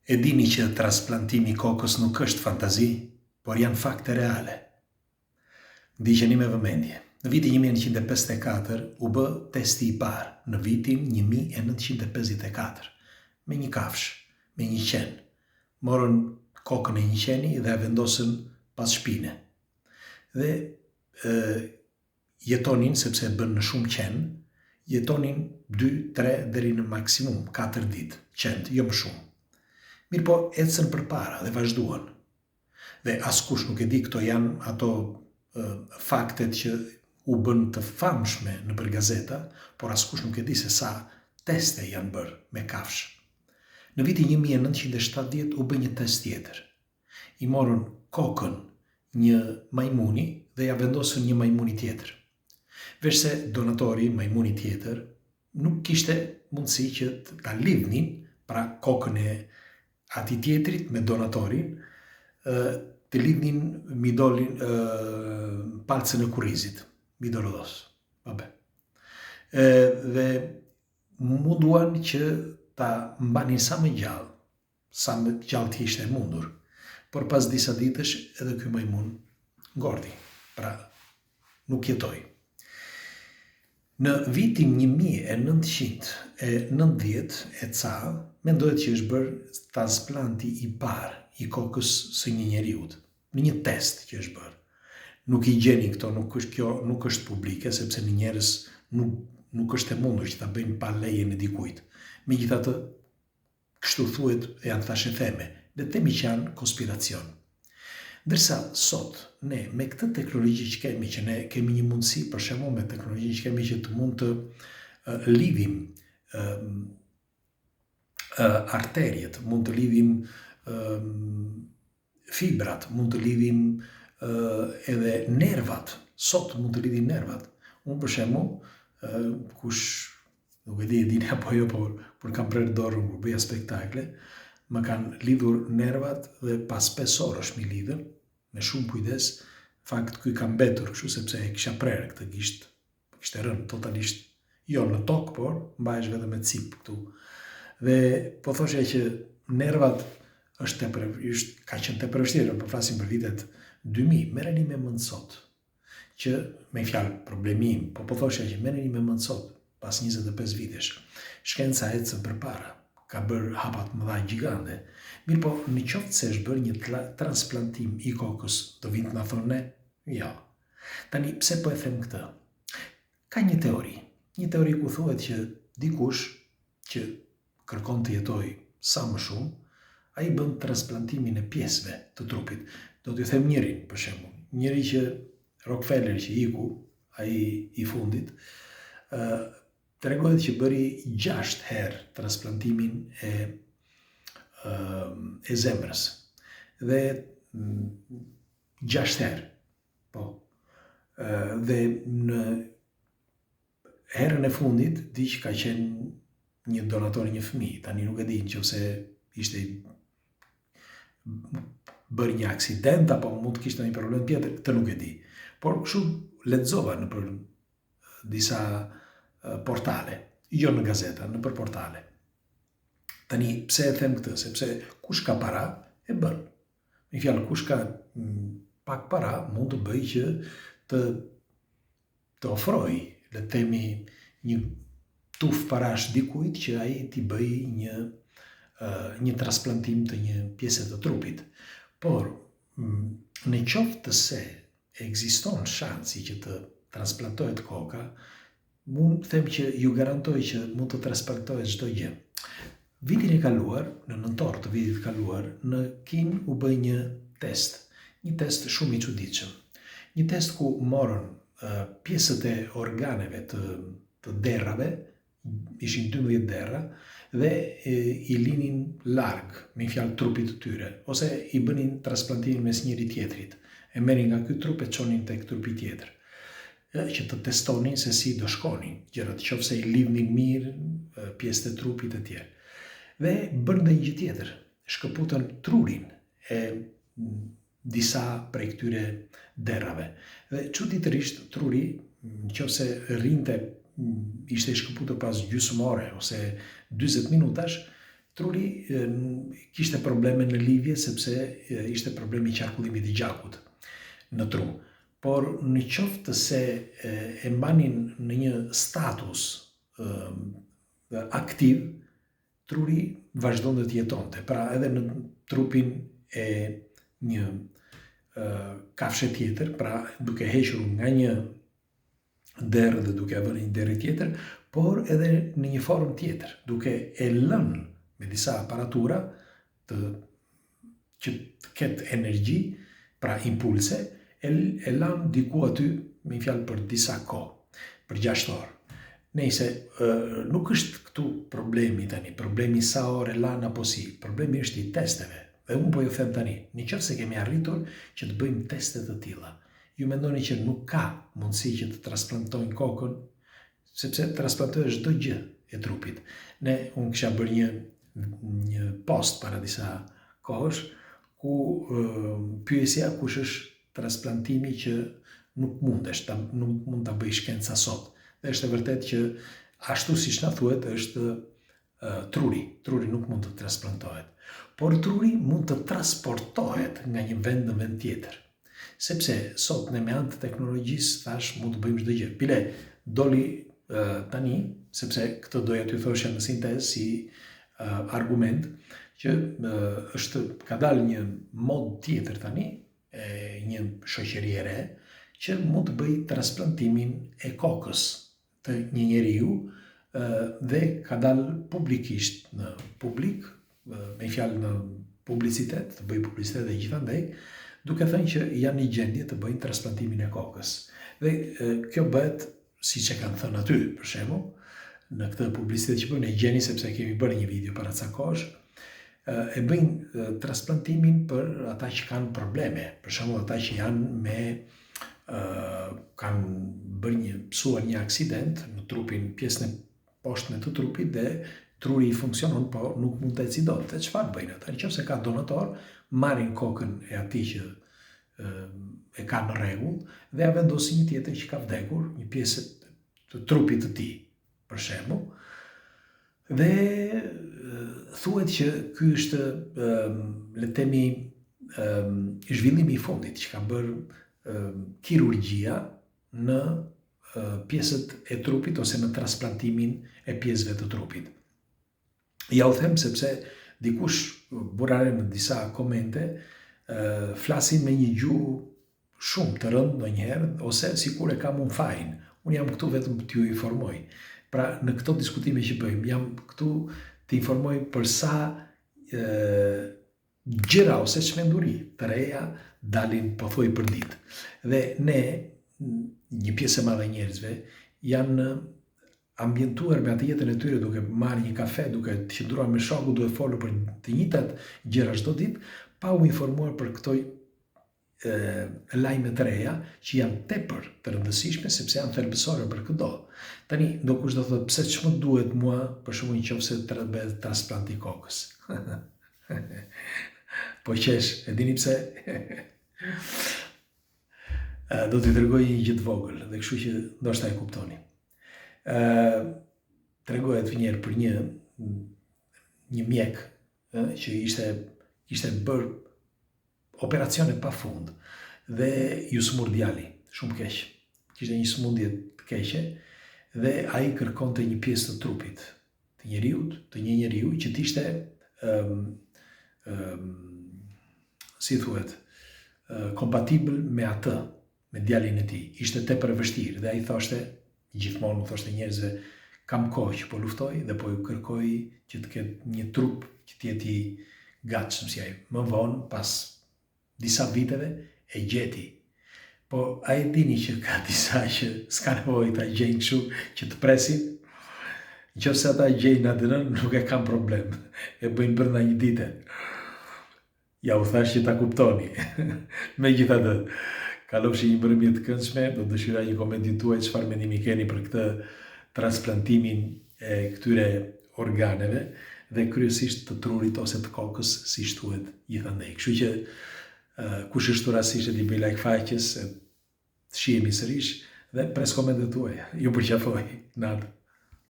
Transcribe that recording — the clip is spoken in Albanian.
E dini që transplantimi i kokës nuk është fantazi, por janë fakte reale. Ndiqeni me vëmendje. Në vitin 1954 u bë testi i parë, në vitin 1954, me një kafshë, me një qen. Morën kokën e një qeni dhe e vendosën pas shpine. Dhe jetonin, sepse bën në shumë qenë, jetonin 2, 3 deri në maksimum 4 ditë, qenë, jo më shumë. Mirë po, ecën përpara dhe vazhduan. Dhe askush nuk e di, këto janë ato faktet që u bën të famshme në për gazeta, por askush nuk e di se sa teste janë bërë me kafshë. Në vitin 1970 u bë një test tjetër. I morën kokën një majmuni dhe ja vendosën një majmuni tjetër. Veç se donatori, majmuni tjetër, nuk kishte mundësi që ta lidhnin, pra kokën e ati tjetrit me donatorin, të lidhnin mi dolin palcën e kurrizit, mi dorodos. Vabbè. Dhe munduan që ta mbanin sa më gjallë të ishte mundur. Por pas disa ditësh edhe ky majmun ngordi, pra nuk jetoi. Në vitin 1990 e ca, mendohet që është bërë transplanti i parë i kokës së një njeriut, në një test që është bërë. Nuk i gjeni këto, kjo nuk është publike, sepse në njerëz nuk është e mundur që ta bëjnë pa lejen e dikujt. Megjithatë, kështu thuhet, janë thashë theme, dhe temi që janë konspiracion. Ndërsa sot, ne me këtë teknologji që ne kemi një mundësi, për shembull me teknologji që kemi që të mund të lidhim arteriet, mund të lidhim fibrat, mund të lidhim edhe nervat, sot mund të lidhim nervat. Unë për shembull, kush nuk e dini apo jo, por kam prerë dorën kur bëja spektakle, më kanë lidhur nervat dhe pas 5 orësh mi lidhën, me shumë kujdes, fakt ky kam mbetur kështu sepse e kisha prerë këtë gisht, kishte rënë totalisht, jo në tokë, por mbahesh vetëm me cip këtu. Dhe po thoshe që nervat ka qenë tepër vështirë, po flasim për vitet 2000, merreni me më sot, që me fjalë problemim, po thoshe që merreni me më sot, pas 25 vitesh, shkenca ecën përpara, ka bërë hapat mëdha gjigande. Mirë po, në qoftë se është bërë një transplantim i kokës, do vinë të na thonë ne? Jo. Tani, pse po e them këtë? Ka një teori ku thuhet që dikush që kërkon të jetoj sa më shumë, ai bën transplantimin e pjesëve të trupit. Do t'ju them njërin, për shembull, njëri që Rockefeller që iku, ai i fundit, tregohet që bëri 6 herë transplantimin e zemrës. Dhe 6 herë, po. Dhe në herën e fundit, di që ka qenë një donator një fëmijë, tani nuk e di nëse ishte bërë një aksident apo mund të kishte një problem tjetër, këtë nuk e di. Por kështu lexova në për disa portale, jo në gazeta, në për portale. Tani, pse e them këtë? Sepse kush ka para, e bën. Me fjalë, kush ka pak para, mund të bëj që të ofroj, le të themi, një tuf parash dikujt që ai t'i bëj një transplantim të një pjese të trupit. Por, në qoftë se ekziston shansi që të transplantohet koka, mund të them që ju garantoj që mund të transplantohet çdo gjë. Vitin e kaluar, në nëntor të vitit kaluar, në Kin u bëj një test shumë i çuditshëm. Një test ku morën pjesët e organeve të derrave, ishin 12 derra, dhe i linin larg, me fjalë trupit të tyre, ose i bënin transplantimin mes njëri tjetrit. E merrin nga ky trup e çonin tek trupi tjetër, që të testonin se si do shkonin gjërat, qofse i lidhnin mirë pjesët e trupit e tjerë. Dhe bën dhe një gjë tjetër, shkëputën trurin e disa prej këtyre derrave. Dhe çuditërisht truri, nëse rrinte, ishte i shkëputur pas gjysmë ore ose 40 minutash, truri kishte probleme në lidhje sepse ishte problemi i qarkullimit i gjakut në tru. Por në qoftë se e mbanin në një status aktiv, truri vazhdon dhe t'jetonte. Pra edhe në trupin e një kafshë tjetër, pra duke hequr nga një derë dhe duke vënë një derë tjetër, por edhe në një formë tjetër, duke e lënë me disa aparatura që të ketë energji, pra impulse, e lanë diku aty, me fjalë për disa kohë, për 6 orë. Nëse nuk është këtu problemi tani, problemi sa orë e lanë apo si, problemi është i testeve. Dhe unë po ju them tani, në qoftë se kemi arritur që të bëjmë teste të tilla, ju mendoni që nuk ka mundësi që të transplantojnë kokën, sepse transplantohet çdo gjë e trupit. Unë kisha bërë një post para disa kohësh, ku pyesja kush është transplantimi që nuk mundesh, nuk mund ta bëj shkenca sot. Dhe është e vërtet që ashtu siç na thuhet është truri. Truri nuk mund të transplantohet. Por truri mund të transportohet nga një vend në vend tjetër. Sepse sot ne me anë të teknologjisë thash mund të bëjmë çdo gjë. Bile doli tani, sepse këtë doja t'ju thosha në sintezë si argument, që ka dalë një mod tjetër tani, një shoqëri e re, që mund të bëj transplantimin e kokës të një njeriu dhe ka dalë publikisht në publik, me fjalë në publicitet, të bëj publicitet dhe gjithandej, duke thënë që janë një gjendje të bëjnë transplantimin e kokës. Dhe kjo bëhet, siç e kanë thënë aty, për shembull, në këtë publicitet që bëjnë, e gjeni sepse kemi bërë një video para ca kohësh, e bëjnë transplantimin për ata që kanë probleme, për shembull ata që janë kanë bërë pësuar një aksident në trupin, pjesën e poshtme të trupit dhe truri i funksionon, po nuk mund të eci dot. Dhe çfarë bëjnë ata? Nëse ka donator, marrin kokën e atij që e ka në rregull dhe ja vendosin një tjetër që ka vdekur, një pjesë të trupit të tij, për shembull. Dhe thuhet që ky është, le të themi, zhvillimi i fundit që ka bërë kirurgjia në pjesët e trupit ose në transplantimin e pjesëve të trupit. Ja u them sepse dikush burare në disa komente flasin me një gjuhë shumë të rëndë ndonjëherë ose sikur e kam unë fajin. Unë jam këtu vetëm t'ju informoj. Pra në këto diskutime që bëjmë, jam këtu të informoj për sa gjëra ose çmenduri të reja dalin pothuaj për ditë. Dhe ne, një pjesë e madhe njerëzve, janë ambientuar me atë jetën e tyre duke marrë një kafe, duke qëndruar me shoku, duke folur për të njëjtat gjëra çdo ditë, pa u informuar për këto lajme të reja që janë tepër të rëndësishme sepse janë thelbësore për këto. Tani, ndokush do thotë pse ç'më duhet mua, për shembull nëse të bëhet transplanti i kokës. Po qesh, e dini pse? Do t'i tregoj një gjë të vogël, dhe kështu që ndoshta e kuptoni. Tregohet një herë për një mjek që ishte bërë operacione pa fund dhe ju smur djali, shumë keq. Kishte një smundje të keqe dhe ai kërkonte një pjesë të trupit të një njeriu që t'ishte si thuhet, kompatibël me atë, me djalin e tij. Ishte tepër e vështirë dhe ai thoshte, gjithmonë thoshte njerëzve, kam kohë që po luftoj dhe po ju kërkoj që të ketë një trup që të jetë i gatshëm si ai. Më vonë, pas disa viteve, e gjeti. Po a e dini që ka disa që s'ka nevojë ta gjejnë kështu që të presin? Nëse ata gjejnë atë, nuk e kam problem. E bëjnë brenda një dite. Ja u thash që ta kuptoni. Megjithatë, kalofshi një mbrëmje të këndshme, do dëshiroj një komentin tuaj çfarë mendimi keni për këtë transplantimin e këtyre organeve dhe kryesisht të trurit ose të kokës, siç thuhet gjithandej. Kështu që kush është rastësisht e di bëj like faqes, të shihemi sërish dhe pres komentet tuaja. Ju përqafoj. Natë.